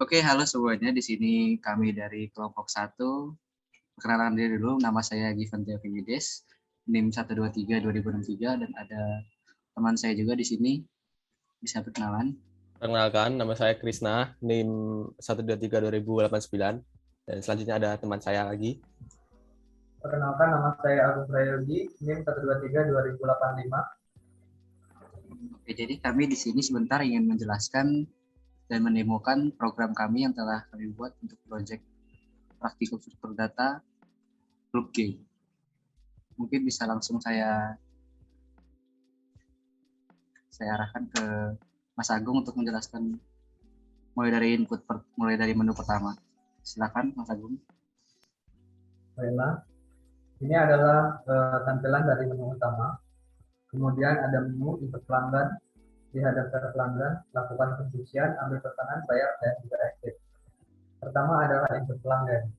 Oke, halo semuanya. Di sini kami dari kelompok 1. Perkenalan diri dulu, nama saya Given Theophilides, NIM 123 2063, dan ada teman saya juga di sini. Bisa perkenalan. Perkenalkan, nama saya Krisna, NIM 123 2089, dan selanjutnya ada teman saya lagi. Perkenalkan, nama saya Agung Prayogi, NIM 123 2085. Oke, jadi kami di sini sebentar ingin menjelaskan dan mendemokan program kami yang telah kami buat untuk proyek praktikum struktur data grup G. Mungkin bisa langsung saya arahkan ke Mas Agung untuk menjelaskan mulai dari menu pertama. Silakan Mas Agung. Baiklah, ini adalah tampilan dari menu utama. Kemudian ada menu input pelanggan, lihat daftar pelanggan, lakukan pencucian, ambil pesanan, bayar, dan juga exit. Pertama adalah input pelanggan.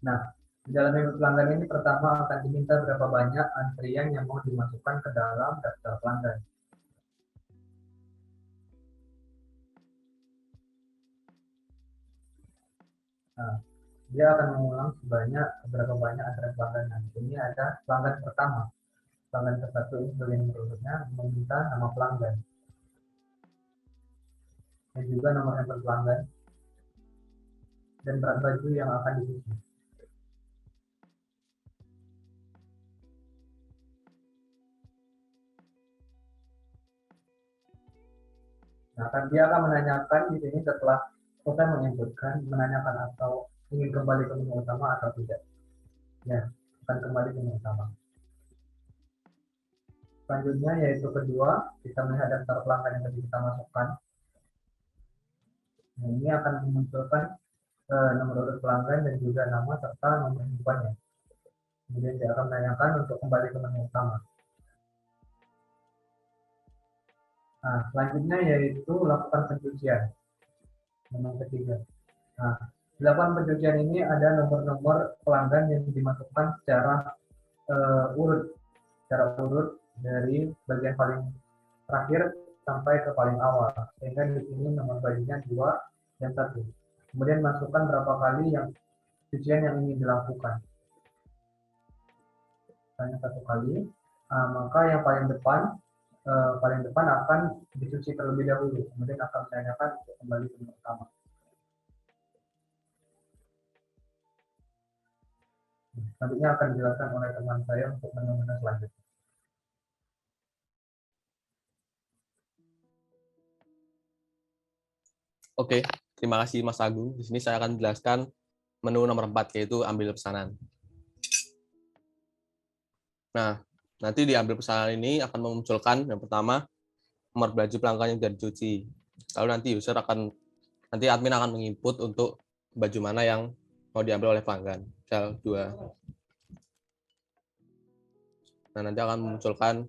Nah, di dalam input pelanggan ini pertama akan diminta berapa banyak antrian yang mau dimasukkan ke dalam daftar pelanggan. Nah, dia akan mengulang sebanyak berapa banyak antrian pelanggan. Nah, ini ada pelanggan pertama. Pelanggan tersatu ini sebagai nomor urutnya meminta nama pelanggan dan juga nomor handphone pelanggan dan berat baju yang akan dicuci. Nah, dia akan menanyakan di sini setelah selesai menginputkan, menanyakan atau ingin kembali ke menu utama atau tidak. Ya, akan kembali ke menu utama. Selanjutnya yaitu kedua, kita melihat daftar pelanggan yang tadi kita masukkan. Nah, ini akan memunculkan nomor urut pelanggan dan juga nama serta nomor handphonenya. Kemudian dia akan menanyakan untuk kembali ke menu utama. Nah, selanjutnya yaitu lakukan pencucian. Nomor ketiga. Nah, dilakukan pencucian ini ada nomor-nomor pelanggan yang dimasukkan secara urut dari bagian paling terakhir sampai ke paling awal. Sehingga di sini nomor bajunya 2 dan 1. Kemudian masukkan berapa kali yang cucian yang ingin dilakukan. Hanya 1 kali. Maka yang paling depan akan dicuci terlebih dahulu, kemudian akan ditanyakan untuk kembali ke menu utama. Nantinya akan dijelaskan oleh teman saya untuk menu-menu selanjutnya. Oke, terima kasih Mas Agung. Di sini saya akan menjelaskan menu nomor 4, yaitu ambil pesanan. Nah, nanti di ambil pesanan ini akan memunculkan yang pertama nomor baju pelanggan yang sudah dicuci. Lalu nanti admin akan menginput untuk baju mana yang mau diambil oleh pelanggan. Misal 2. Nah, nanti akan memunculkan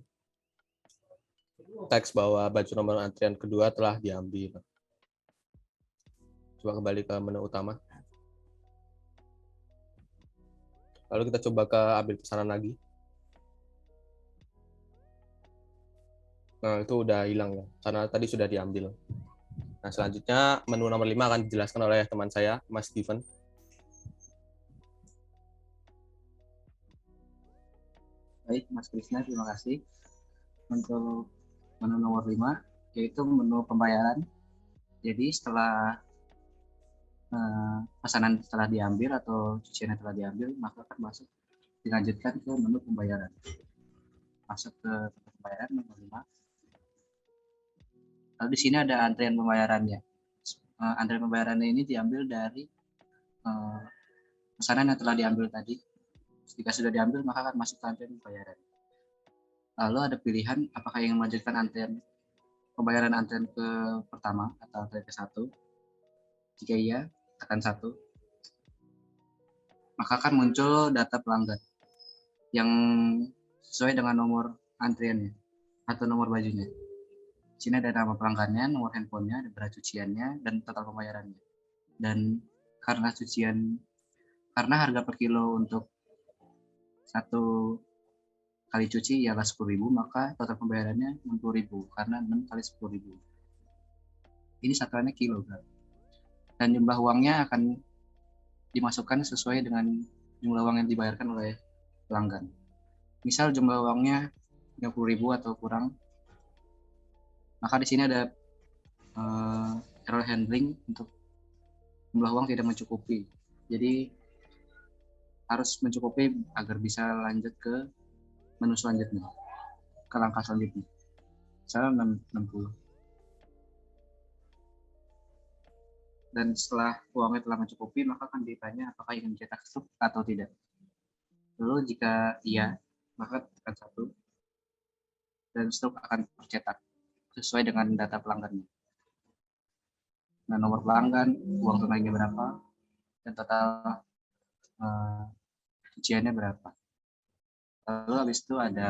teks bahwa baju nomor antrian kedua telah diambil. Coba kembali ke menu utama. Lalu kita coba ke ambil pesanan lagi. Nah, itu udah hilang ya, karena tadi sudah diambil. Nah, selanjutnya menu nomor 5 akan dijelaskan oleh teman saya, Mas Given. Baik, Mas Krisna, terima kasih. Untuk menu nomor 5, yaitu menu pembayaran. Jadi setelah pesanan telah diambil atau cuciannya telah diambil, maka akan dilanjutkan ke menu pembayaran. Masuk ke pembayaran nomor 5. Lalu di sini ada antrian pembayarannya. Antrian pembayarannya ini diambil dari pesanan yang telah diambil tadi. Jika sudah diambil, maka akan masuk ke antrian pembayaran. Lalu ada pilihan apakah ingin melanjutkan pembayaran antrian ke pertama atau antrian ke 1. Jika iya, tekan 1. Maka akan muncul data pelanggan yang sesuai dengan nomor antriannya atau nomor bajunya. Di sini ada nama pelanggannya, nomor handphonenya, ada berat cuciannya, dan total pembayarannya. Dan karena harga per kilo untuk 1 kali cuci ialah 10.000, maka total pembayarannya 60.000 karena 6 kali 10.000. Ini satuannya kilogram. Dan jumlah uangnya akan dimasukkan sesuai dengan jumlah uang yang dibayarkan oleh pelanggan. Misal jumlah uangnya 30.000 atau kurang, maka di sini ada error handling untuk jumlah uang tidak mencukupi. Jadi harus mencukupi agar bisa lanjut ke menu selanjutnya, ke langkah selanjutnya. Misalnya 60. Dan setelah uangnya telah mencukupi, maka akan ditanya apakah ingin mencetak struk atau tidak. Lalu jika iya, maka tekan 1 dan struk akan tercetak sesuai dengan data pelanggannya. Nah, nomor pelanggan, uang tunainya berapa, dan total cuciannya berapa. Lalu habis itu ada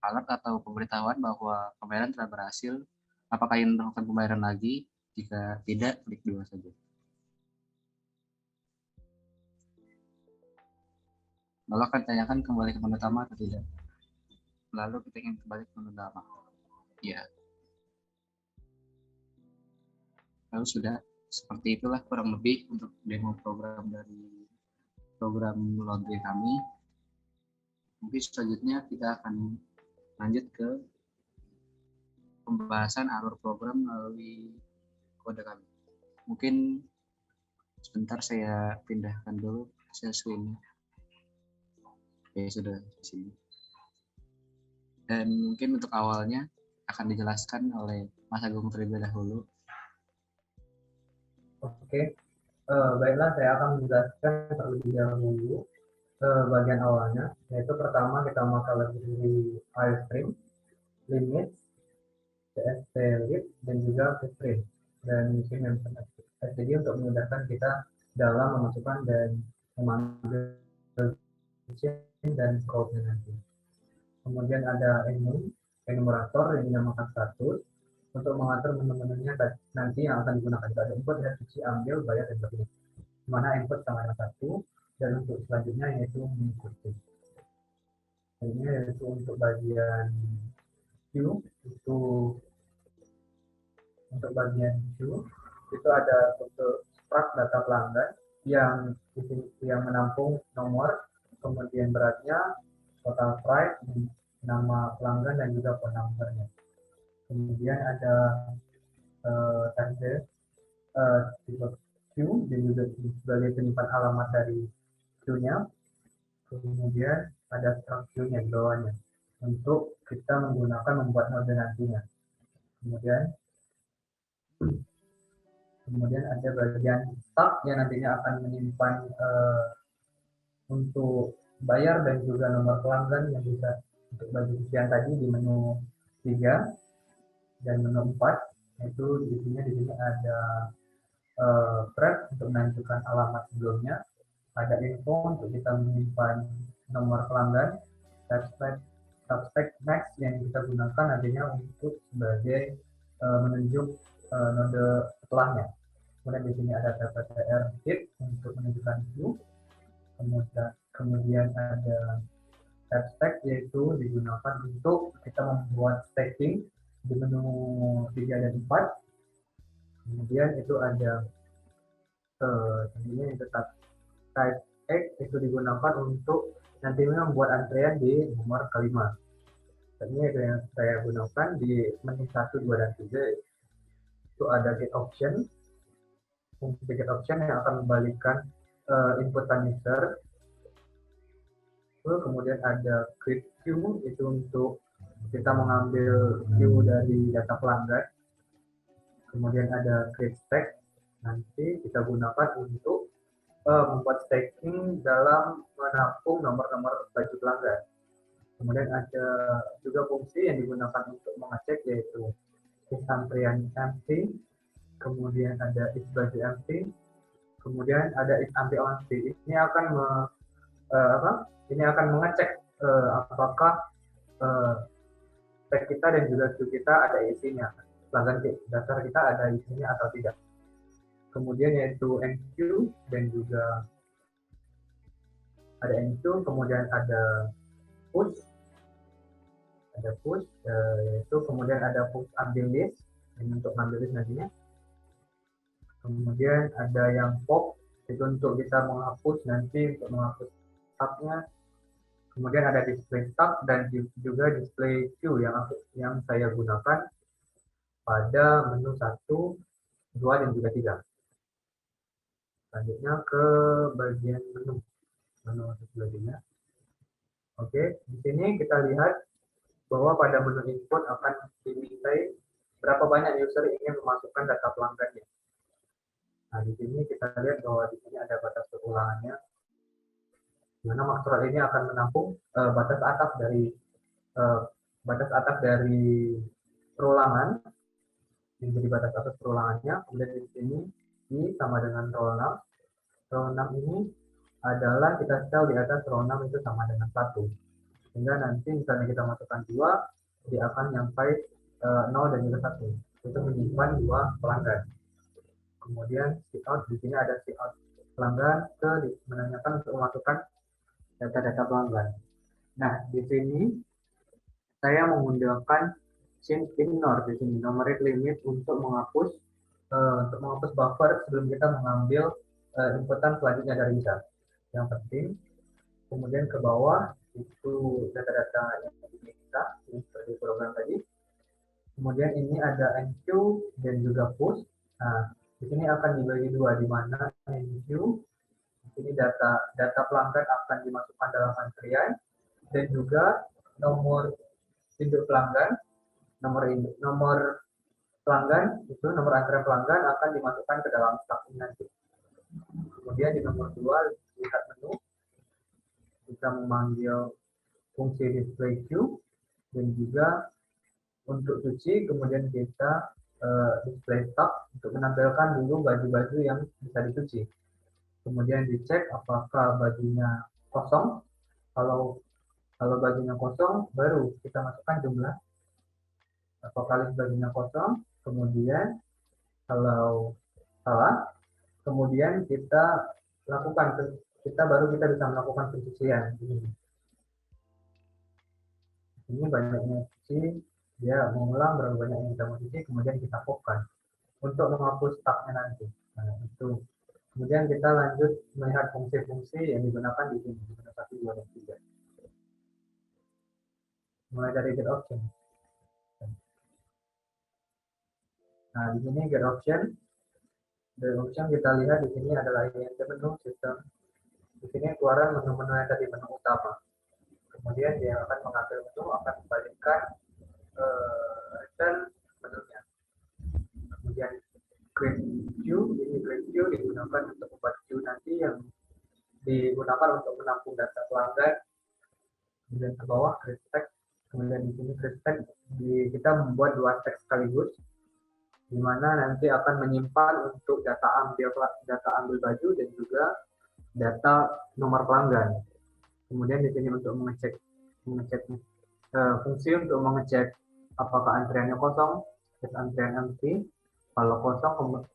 alert atau pemberitahuan bahwa pembayaran telah berhasil. Apakah ingin melakukan pembayaran lagi? Jika tidak, klik 2 saja. Lalu akan tanyakan kembali ke menu utama atau tidak. Lalu kita ingin kembali ke menu utama. Ya. Lalu sudah seperti itulah kurang lebih untuk demo program dari program laundry kami. Mungkin selanjutnya kita akan lanjut ke pembahasan alur program melalui kode kami. Mungkin sebentar saya pindahkan dulu share screen. Oke, sudah di sini. Dan mungkin untuk awalnya akan dijelaskan oleh Mas Agung terlebih dahulu. Oke, baiklah saya akan menjelaskan terlebih dahulu bagian awalnya, yaitu pertama kita mempelajari wireframe, limit, CSV lib, dan juga footprint dan mungkin yang STD untuk memudahkan kita dalam memasukkan dan memanggil dan code nanti. Kemudian ada enumerator yang dinamakan status untuk mengatur menu-menunya nanti yang akan digunakan. Ada input, dan cuci, ambil, bayar, dan sebagainya. Mana input sama dengan 1, dan untuk selanjutnya yaitu mengikuti. Ini yaitu untuk bagian Q, itu untuk bagian Q itu ada untuk struct data pelanggan yang menampung nomor, kemudian beratnya, total price, nama pelanggan, dan juga phone number-nya. Kemudian ada tanda tipe Q dan juga sebagai penyimpan alamat dari Q-nya. Kemudian ada struct Q-nya di bawahnya untuk kita membuat node nantinya. Kemudian ada bagian tab yang nantinya akan menyimpan untuk bayar dan juga nomor pelanggan yang bisa untuk bagi cucian tadi di menu 3 dan menu 4, yaitu di sini ada prep untuk menunjukkan alamat sebelumnya, ada info untuk kita menyimpan nomor pelanggan, subspec next yang kita gunakan nantinya untuk sebagai menunjuk node setelahnya. Kemudian di sini ada TPTR hit untuk menunjukkan view. Kemudian ada subspec yaitu digunakan untuk kita membuat stacking di menu 3 dan 4. Kemudian itu ada ini tetap type X itu digunakan untuk nantinya membuat antrean di nomor kelima. Ini itu yang saya gunakan di menu 1, 2, dan 3. Itu ada get option. Fungsi get option yang akan membalikan inputan user. Kemudian ada create queue, itu untuk kita mengambil queue dari data pelanggan. Kemudian ada create stack, nanti kita gunakan untuk membuat stacking dalam menampung nomor-nomor baju pelanggan. Kemudian ada juga fungsi yang digunakan untuk mengecek, yaitu is antrian empty, kemudian ada is baju empty, kemudian ada is empty empty. Ini akan mengecek apakah stack kita dan juga queue kita ada isinya, pelanggan dasar kita ada isinya atau tidak. Kemudian yaitu enqueue dan juga ada enqueue, kemudian ada push, Ada push, yaitu kemudian ada push ambil list, ini untuk ngambil list nantinya. Kemudian ada yang pop, itu untuk kita menghapus nanti, untuk menghapus tabnya. Kemudian ada display tab dan juga display queue yang saya gunakan pada menu 1, 2, dan juga 3. Selanjutnya ke bagian menu selanjutnya. Oke, di sini kita lihat bahwa pada menu input akan dimintai berapa banyak user ingin memasukkan data pelanggannya. Nah, di sini kita lihat bahwa di sini ada batas perulangannya, di mana Maxwell ini akan menampung batas atas dari perulangan, menjadi batas atas perulangannya. Kemudian di sini I sama dengan row 6. Row 6 ini adalah kita setel di atas row 6 itu sama dengan 1. Sehingga nanti misalnya kita masukkan 2, dia akan sampai 0 dan juga 1. Itu menyimpan 2 pelanggan. Kemudian cout, di sini ada cout pelanggan menanyakan untuk memasukkan data-data pelanggan. Nah, di sini saya menggunakan change ignore di sini, numeric limit untuk menghapus buffer sebelum kita mengambil inputan selanjutnya dari user. Yang penting, kemudian ke bawah itu data-data yang diminta, seperti program tadi. Kemudian ini ada enq dan juga push. Nah, di sini akan dibagi dua, di mana enq di sini data pelanggan akan dimasukkan dalam antrian, dan juga nomor induk pelanggan, nomor pelanggan itu nomor antrian pelanggan akan dimasukkan ke dalam stack ini nanti. Kemudian di nomor 2 lihat menu, kita memanggil fungsi display queue, dan juga untuk cuci kemudian kita display stock untuk menampilkan dulu baju-baju yang bisa dicuci. Kemudian dicek apakah bajunya kosong. Kalau bajunya kosong, baru kita masukkan jumlah vokalis bajunya kosong. Kemudian kalau salah, kemudian kita baru kita bisa melakukan pencucian. Ini banyaknya cuci, dia mengulang berapa banyak yang kita mau cuci, kemudian kita popkan untuk menghapus tabnya nanti. Nah, itu. Kemudian kita lanjut melihat fungsi-fungsi yang digunakan di sini, di menu 1, 2, dan 3. Mulai dari get option. Nah, di sini get option. Get option kita lihat di sini adalah menu sistem. Di sini keluaran menu-menu yang tadi, menu utama. Kemudian dia akan mengambil menu, akan kembalikan return menunya. Kemudian create queue, ini create queue digunakan untuk membuat queue nanti yang digunakan untuk menampung data pelanggan. Kemudian ke bawah create text. Kemudian di sini create text, kita membuat 2 teks sekaligus, di mana nanti akan menyimpan untuk data ambil baju dan juga data nomor pelanggan. Kemudian di sini untuk mengecek fungsi untuk mengecek apakah antriannya kosong, set antrian empty. Kalau kosong,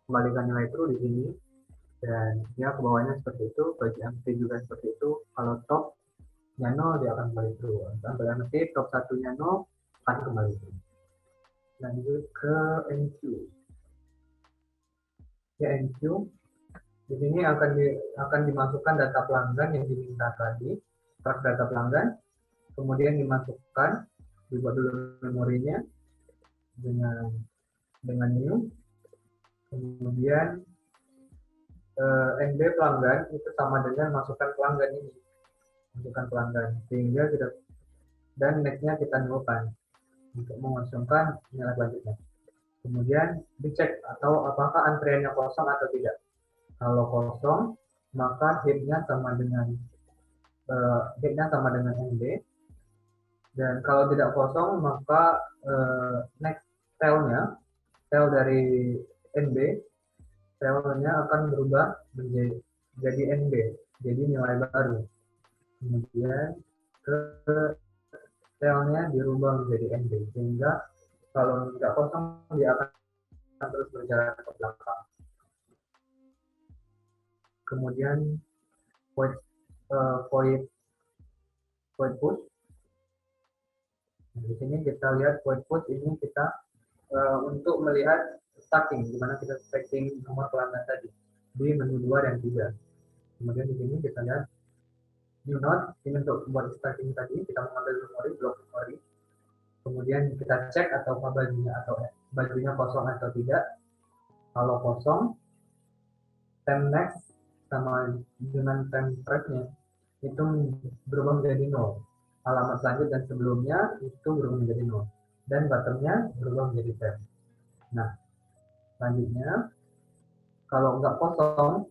kembalikan nilai true di sini, dan ya ke bawahnya seperti itu. Bagi empty juga seperti itu. Kalau top nya 0, dia akan kembali true. Sampai empty top 1-nya 0 akan kembali true. Lanjut ke enq. Ya, enq di sini akan dimasukkan data pelanggan yang diminta tadi, truk data pelanggan, kemudian dimasukkan, dibuat dulu memorinya dengan new, kemudian NB pelanggan itu sama dengan masukkan pelanggan ini, sehingga kita, dan next-nya kita nolkan untuk mengosongkan nilai selanjutnya. Kemudian dicek atau apakah antriannya kosong atau tidak. Kalau kosong, maka head-nya sama dengan NB, dan kalau tidak kosong, maka next cell dari NB, cell-nya akan berubah menjadi NB, jadi nilai baru. Kemudian ke cell-nya dirubah menjadi NB, sehingga kalau tidak kosong, dia akan terus berjalan ke belakang. Kemudian void push. Nah, di sini kita lihat point put ini kita untuk melihat stacking, di mana kita stacking nomor pelanggan tadi di menu 2 dan 3. Kemudian di sini kita lihat new node, ini untuk membuat stacking tadi, kita mengambil memori, blok memori. Kemudian kita cek apakah bajunya kosong atau tidak. Kalau kosong, time next sama dengan time track-nya itu berubah menjadi 0. Alamat selanjut dan sebelumnya itu berubah menjadi 0. Dan bottom-nya berubah menjadi 10. Nah, selanjutnya kalau nggak kosong,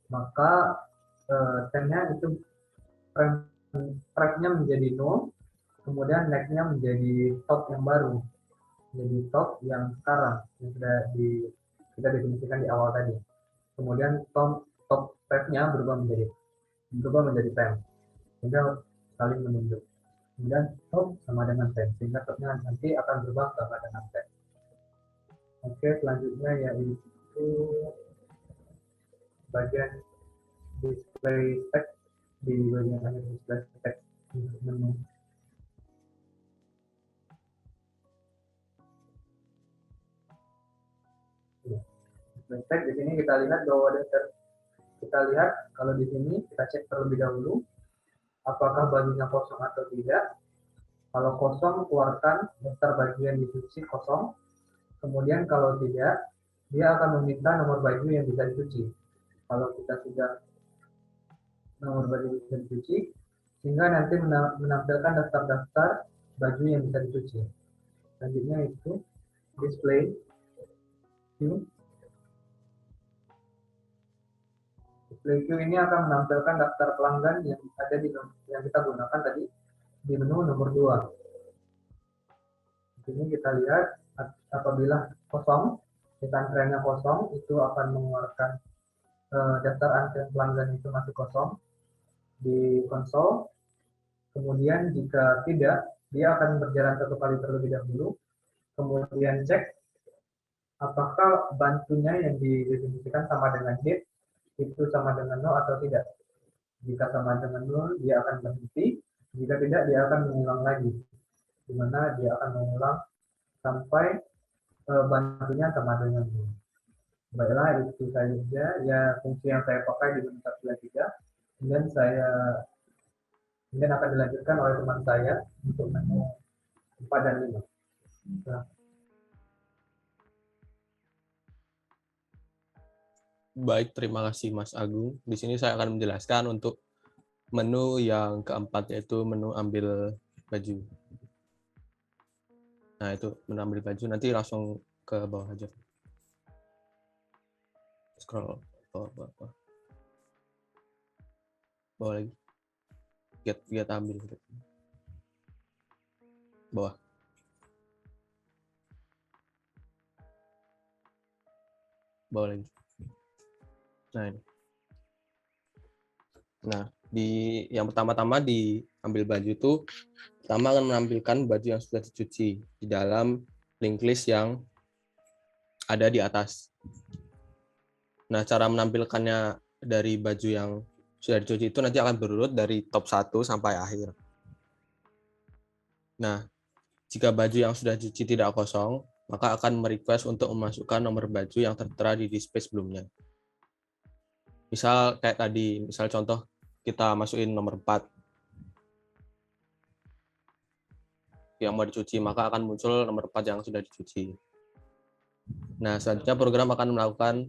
maka time-nya itu track-nya menjadi 0, kemudian next-nya menjadi top yang baru, menjadi top yang sekarang yang sudah kita definisikan di awal tadi. Kemudian top track-nya berubah menjadi 10, sehingga saling menunjuk. Kemudian top sama dengan 10, sehingga topnya nanti akan berubah sama dengan 10. Oke, selanjutnya yaitu bagian display text, di bagian akhir display text menu. Display text di sini kita lihat bahwa kita lihat kalau di sini kita cek terlebih dahulu apakah bajunya kosong atau tidak. Kalau kosong, keluarkan daftar baju yang dicuci kosong. Kemudian kalau tidak, dia akan meminta nomor baju yang bisa dicuci. Kalau kita sudah nomor baju bisa dicuci, sehingga nanti menampilkan daftar-daftar baju yang bisa dicuci. Selanjutnya itu display queue. Display queue ini akan menampilkan daftar pelanggan yang ada yang kita gunakan tadi di menu nomor 2. Di sini kita lihat apabila kosong, antriannya kosong, itu akan mengeluarkan daftar antrian pelanggan itu masih kosong di konsol. Kemudian jika tidak, dia akan berjalan satu kali terlebih dahulu, kemudian cek apakah bantunya yang didefinisikan sama dengan hit itu sama dengan 0 atau tidak. Jika sama dengan 0, dia akan berhenti. Jika tidak, dia akan mengulang lagi, di mana dia akan mengulang sampai bantunya sama dengan 0. Baiklah, itu saja ya fungsi yang saya pakai di menu 1 dan 3. Kemudian akan dilanjutkan oleh teman saya untuk menu 4 dan 5. Nah. Baik, terima kasih Mas Agung. Di sini saya akan menjelaskan untuk menu yang keempat, yaitu menu ambil baju. Nah, itu menu ambil baju. Nanti langsung ke bawah aja. Scroll bawah. Bawah lagi. Get ambil. Bawah. Bawah lagi. Nah, ini. Nah, yang pertama-tama diambil baju itu pertama akan menampilkan baju yang sudah dicuci di dalam link list yang ada di atas. Nah, cara menampilkannya dari baju yang sudah dicuci itu nanti akan berurut dari top 1 sampai akhir. Nah, jika baju yang sudah dicuci tidak kosong, maka akan merequest untuk memasukkan nomor baju yang tertera di display sebelumnya. Misal kayak tadi, misal contoh kita masukin nomor 4 yang mau dicuci, maka akan muncul nomor 4 yang sudah dicuci. Nah, selanjutnya program akan melakukan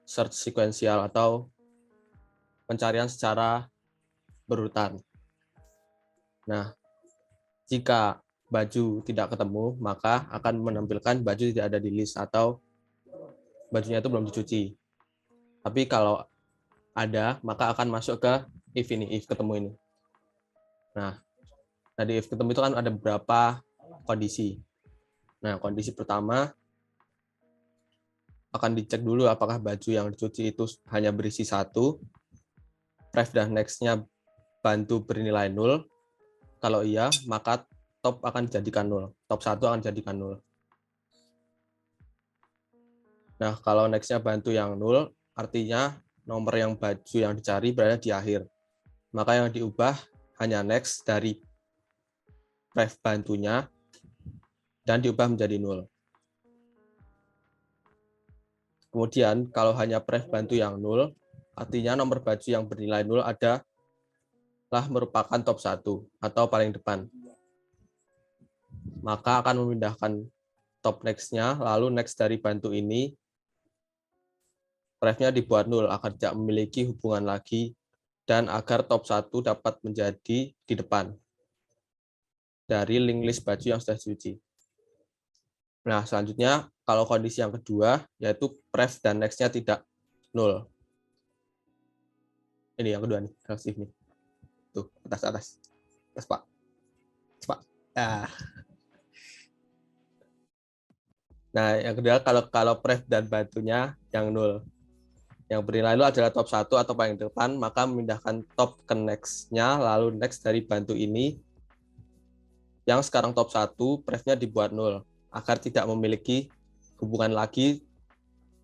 search sekuensial atau pencarian secara berurutan. Nah, jika baju tidak ketemu, maka akan menampilkan baju tidak ada di list atau bajunya itu belum dicuci. Tapi kalau ada, maka akan masuk ke if ketemu ini. Nah, di if ketemu itu kan ada beberapa kondisi. Nah, kondisi pertama akan dicek dulu apakah baju yang dicuci itu hanya berisi 1, ref dan next-nya bantu bernilai 0. Kalau iya, maka top akan dijadikan 0. Top 1 akan dijadikan 0. Nah, kalau next-nya bantu yang 0, artinya nomor yang baju yang dicari berada di akhir. Maka yang diubah hanya next dari pref bantunya dan diubah menjadi 0. Kemudian kalau hanya pref bantu yang 0, artinya nomor baju yang bernilai 0 adalah merupakan top 1 atau paling depan. Maka akan memindahkan top next-nya, lalu next dari bantu ini prefnya dibuat 0 agar tidak memiliki hubungan lagi dan agar top 1 dapat menjadi di depan dari link list baju yang sudah diuji. Nah, selanjutnya kalau kondisi yang kedua yaitu pref dan next-nya tidak 0. Ini yang kedua nih, relatif nih. Tuh, atas, Pak. Pak. Nah, yang kedua kalau pref dan bantunya yang 0. Yang bernilai 0 adalah top 1 atau paling depan, maka memindahkan top ke next-nya, lalu next dari bantu ini yang sekarang top 1, prefnya dibuat 0 agar tidak memiliki hubungan lagi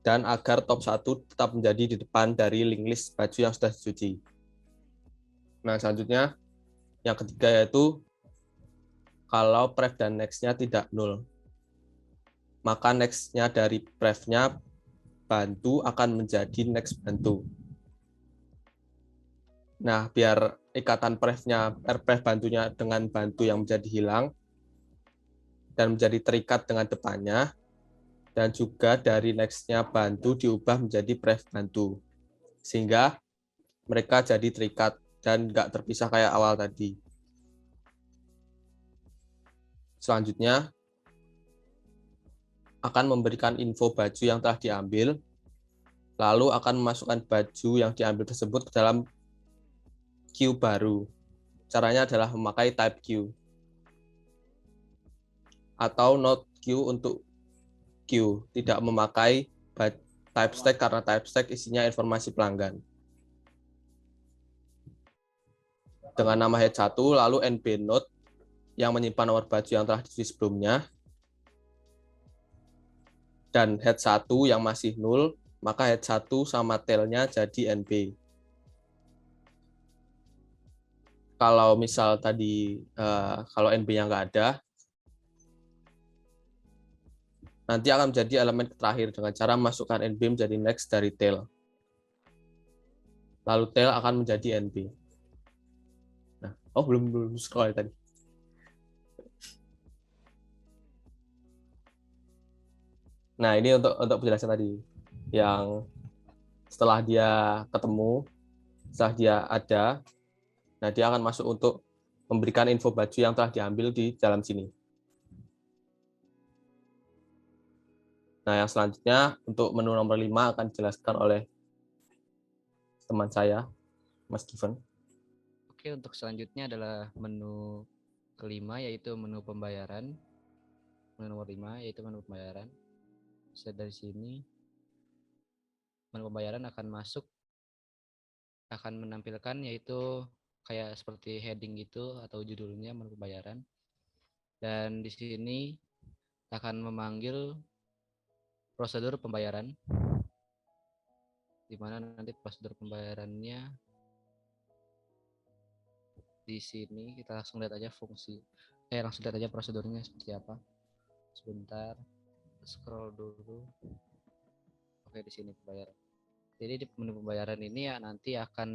dan agar top 1 tetap menjadi di depan dari link list baju yang sudah dicuci. Nah, selanjutnya yang ketiga yaitu kalau pref dan next-nya tidak 0, maka next-nya dari pref-nya bantu akan menjadi next bantu. Nah, biar ikatan pref bantunya dengan bantu yang menjadi hilang dan menjadi terikat dengan depannya, dan juga dari next-nya bantu diubah menjadi pref bantu. Sehingga mereka jadi terikat dan nggak terpisah kayak awal tadi. Selanjutnya, akan memberikan info baju yang telah diambil, lalu akan memasukkan baju yang diambil tersebut ke dalam queue baru. Caranya adalah memakai type queue atau not queue untuk queue, tidak memakai type stack karena type stack isinya informasi pelanggan. Dengan nama head 1, lalu nb node yang menyimpan nomor baju yang telah diisi sebelumnya, dan head 1 yang masih 0, maka head 1 sama tail-nya jadi NB. Kalau misal tadi, kalau NB-nya nggak ada, nanti akan menjadi elemen terakhir dengan cara masukkan NB menjadi next dari tail. Lalu tail akan menjadi NB. Nah, belum scroll tadi. Nah, ini untuk penjelasan tadi. Yang setelah dia ketemu, setelah dia ada, nah dia akan masuk untuk memberikan info baju yang telah diambil di dalam sini. Nah, yang selanjutnya untuk menu nomor 5 akan dijelaskan oleh teman saya, Mas Given. Oke, untuk selanjutnya adalah menu kelima, yaitu menu pembayaran. Menu nomor 5 yaitu menu pembayaran. Bisa dari sini menu pembayaran akan menampilkan yaitu kayak seperti heading gitu atau judulnya menu pembayaran. Dan di sini akan memanggil prosedur pembayaran, di mana nanti prosedur pembayarannya di sini kita langsung lihat aja langsung lihat aja prosedurnya seperti apa. Sebentar, scroll dulu. Oke, di sini pembayaran. Jadi di menu pembayaran ini ya nanti akan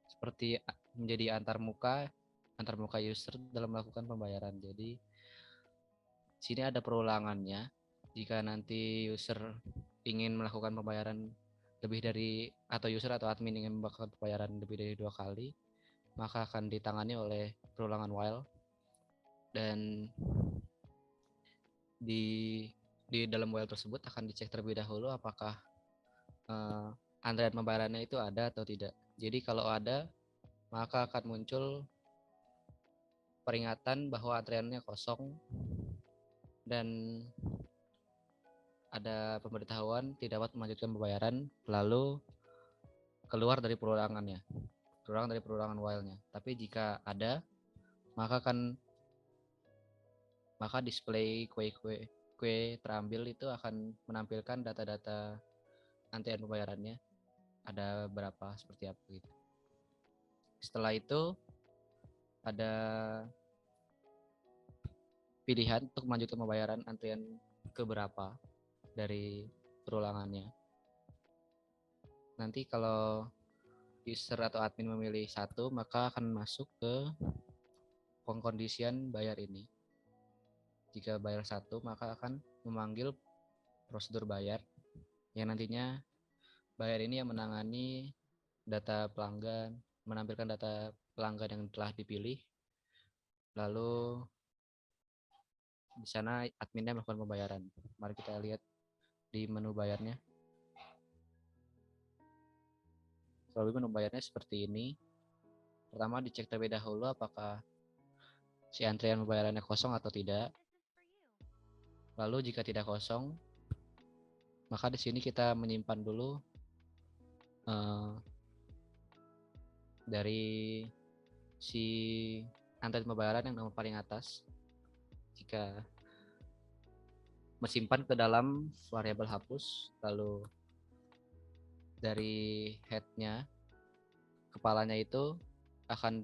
seperti menjadi antar muka user dalam melakukan pembayaran. Jadi sini ada perulangannya. Jika nanti user ingin melakukan pembayaran lebih dari, atau user atau admin ingin melakukan pembayaran lebih dari 2 kali, maka akan ditangani oleh perulangan while. Dan di dalam while tersebut akan dicek terlebih dahulu apakah antrean pembayarannya itu ada atau tidak. Jadi kalau ada, maka akan muncul peringatan bahwa antreannya kosong dan ada pemberitahuan tidak dapat melanjutkan pembayaran, lalu keluar dari perulangan while-nya. Tapi jika ada, maka display kue terambil itu akan menampilkan data-data antrean pembayarannya ada berapa, seperti apa gitu. Setelah itu ada pilihan untuk melanjutkan pembayaran antrian keberapa dari perulangannya. Nanti kalau user atau admin memilih satu, maka akan masuk ke pengkondisian bayar ini. Jika bayar satu, maka akan memanggil prosedur bayar yang nantinya bayar ini yang menangani data pelanggan, menampilkan data pelanggan yang telah dipilih, lalu di sana adminnya melakukan pembayaran. Mari kita lihat di menu bayarnya. Kalau menu bayarnya seperti ini. Pertama dicek terlebih dahulu apakah si antrian pembayarannya kosong atau tidak. Lalu jika tidak kosong, maka di sini kita menyimpan dulu dari si antrian pembayaran yang nomor paling atas. Jika menyimpan ke dalam variabel hapus, lalu dari headnya, kepalanya itu akan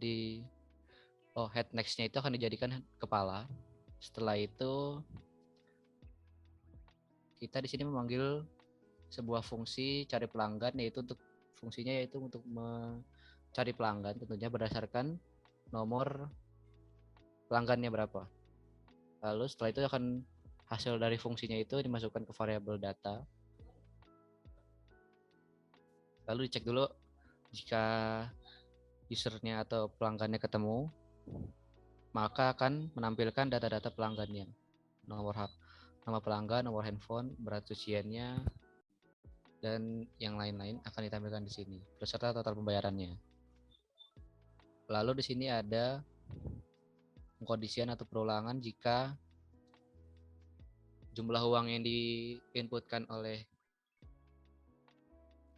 head next-nya itu akan dijadikan kepala. Setelah itu kita di sini memanggil sebuah fungsi cari pelanggan, yaitu untuk mencari pelanggan tentunya berdasarkan nomor pelanggannya berapa. Lalu setelah itu akan hasil dari fungsinya itu dimasukkan ke variabel data. Lalu dicek dulu jika usernya atau pelanggannya ketemu, maka akan menampilkan data-data pelanggannya. Nama pelanggan, nomor handphone, berat cuciannya, dan yang lain-lain akan ditampilkan di sini beserta total pembayarannya. Lalu di sini ada pengkondisian atau perulangan jika jumlah uang yang diinputkan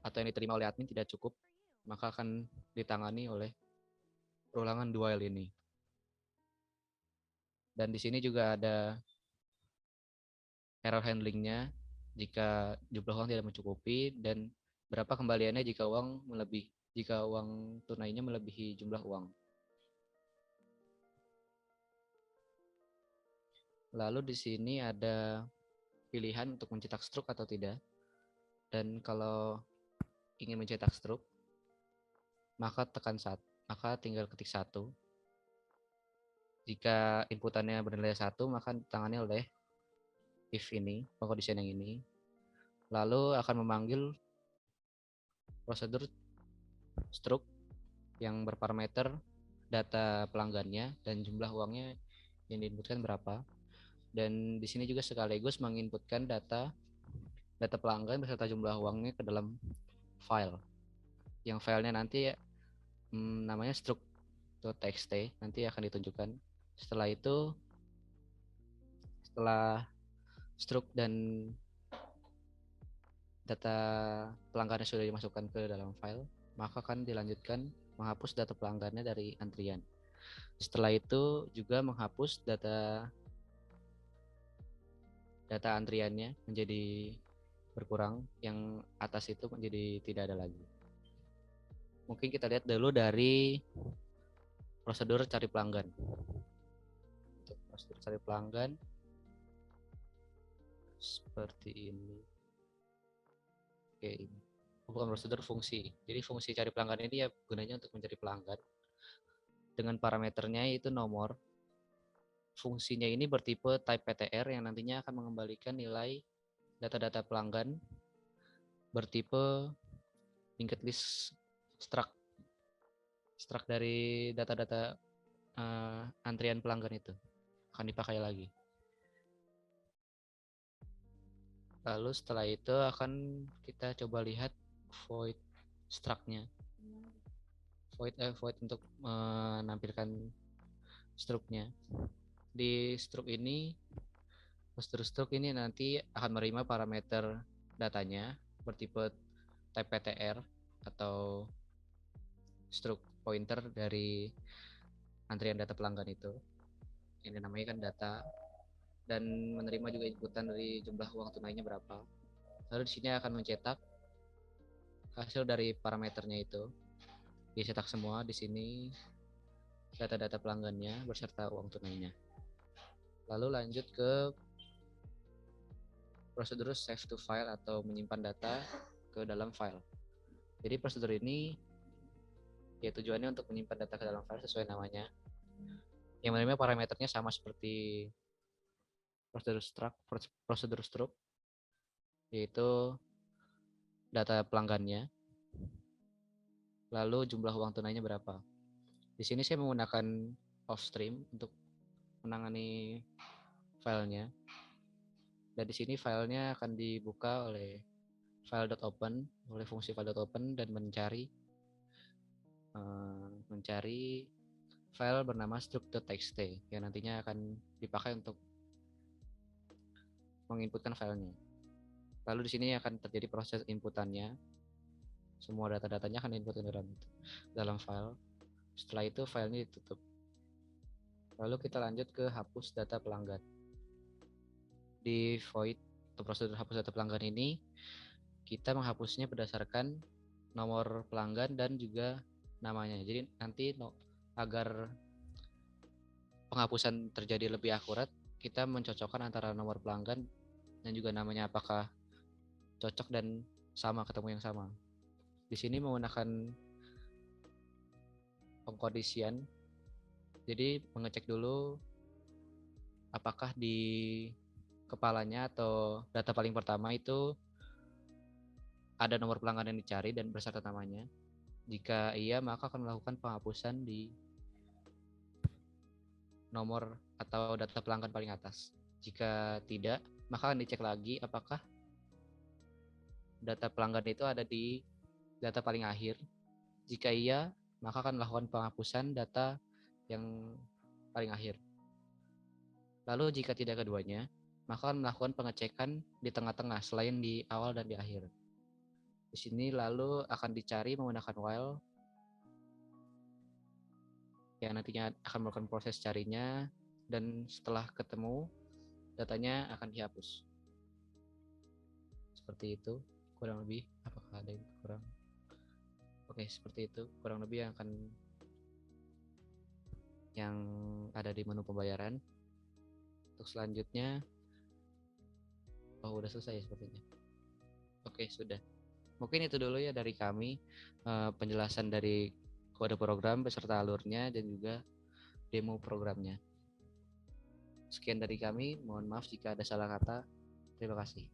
atau yang diterima oleh admin tidak cukup, maka akan ditangani oleh perulangan while ini. Dan di sini juga ada error handlingnya jika jumlah uang tidak mencukupi, dan berapa kembaliannya jika uang tunainya melebihi jumlah uang. Lalu di sini ada pilihan untuk mencetak struk atau tidak. Dan kalau ingin mencetak struk, maka tinggal ketik 1. Jika inputannya bernilai 1, maka ditangani oleh if ini, pengkondisian yang ini. Lalu akan memanggil prosedur struk yang berparameter data pelanggannya dan jumlah uangnya yang diinputkan berapa. Dan di sini juga sekaligus menginputkan data pelanggan beserta jumlah uangnya ke dalam file. Yang filenya nanti namanya struk.txt, nanti akan ditunjukkan. Setelah struk dan data pelanggannya sudah dimasukkan ke dalam file, maka akan dilanjutkan menghapus data pelanggannya dari antrian. Setelah itu juga menghapus data antriannya menjadi berkurang, yang atas itu menjadi tidak ada lagi. Mungkin kita lihat dulu dari prosedur cari pelanggan. Untuk prosedur cari pelanggan seperti ini. Oke, ini bukan prosedur, fungsi. Jadi fungsi cari pelanggan ini ya gunanya untuk mencari pelanggan dengan parameternya yaitu nomor. Fungsinya ini bertipe type PTR yang nantinya akan mengembalikan nilai data-data pelanggan bertipe linked list struct dari data-data antrian pelanggan itu akan dipakai lagi. Lalu setelah itu akan kita coba lihat void struct-nya. Void untuk menampilkan struknya. Di struk ini, prosedur struk ini nanti akan menerima parameter datanya bertipe type PTR atau struk pointer dari antrian data pelanggan itu. Ini namanya kan data, dan menerima juga inputan dari jumlah uang tunainya berapa. Lalu di sini akan mencetak hasil dari parameternya itu. Dicetak semua di sini data-data pelanggannya beserta uang tunainya. Lalu lanjut ke prosedur save to file atau menyimpan data ke dalam file. Jadi prosedur ini ya tujuannya untuk menyimpan data ke dalam file sesuai namanya. Yang mana parameternya sama seperti prosedur struct, yaitu data pelanggannya, lalu jumlah uang tunainya berapa. Di sini saya menggunakan Offstream untuk menangani filenya. Dan di sini filenya akan dibuka oleh file.open, oleh fungsi file.open dan mencari file bernama struct.txt yang nantinya akan dipakai untuk menginputkan filenya. Lalu di sini akan terjadi proses inputannya. Semua data-datanya akan diinput ke dalam file. Setelah itu filenya ditutup. Lalu kita lanjut ke hapus data pelanggan. Di void atau prosedur hapus data pelanggan ini, kita menghapusnya berdasarkan nomor pelanggan dan juga namanya. Jadi nanti agar penghapusan terjadi lebih akurat, kita mencocokkan antara nomor pelanggan dan juga namanya apakah cocok dan sama, ketemu yang sama. Di sini menggunakan pengkondisian. Jadi mengecek dulu apakah di kepalanya atau data paling pertama itu ada nomor pelanggan yang dicari dan beserta namanya. Jika iya, maka akan melakukan penghapusan di nomor atau data pelanggan paling atas. Jika tidak, maka akan dicek lagi apakah data pelanggan itu ada di data paling akhir. Jika iya, maka akan melakukan penghapusan data yang paling akhir. Lalu jika tidak keduanya, maka akan melakukan pengecekan di tengah-tengah selain di awal dan di akhir. Di sini lalu akan dicari menggunakan while yang nantinya akan melakukan proses carinya, dan setelah ketemu datanya akan dihapus. Seperti itu kurang lebih. Apakah ada yang kurang? Oke, seperti itu kurang lebih yang ada di menu pembayaran. Untuk selanjutnya, udah selesai ya sepertinya. Oke, sudah. Mungkin itu dulu ya dari kami, penjelasan dari kode program beserta alurnya dan juga demo programnya. Sekian dari kami, mohon maaf jika ada salah kata. Terima kasih.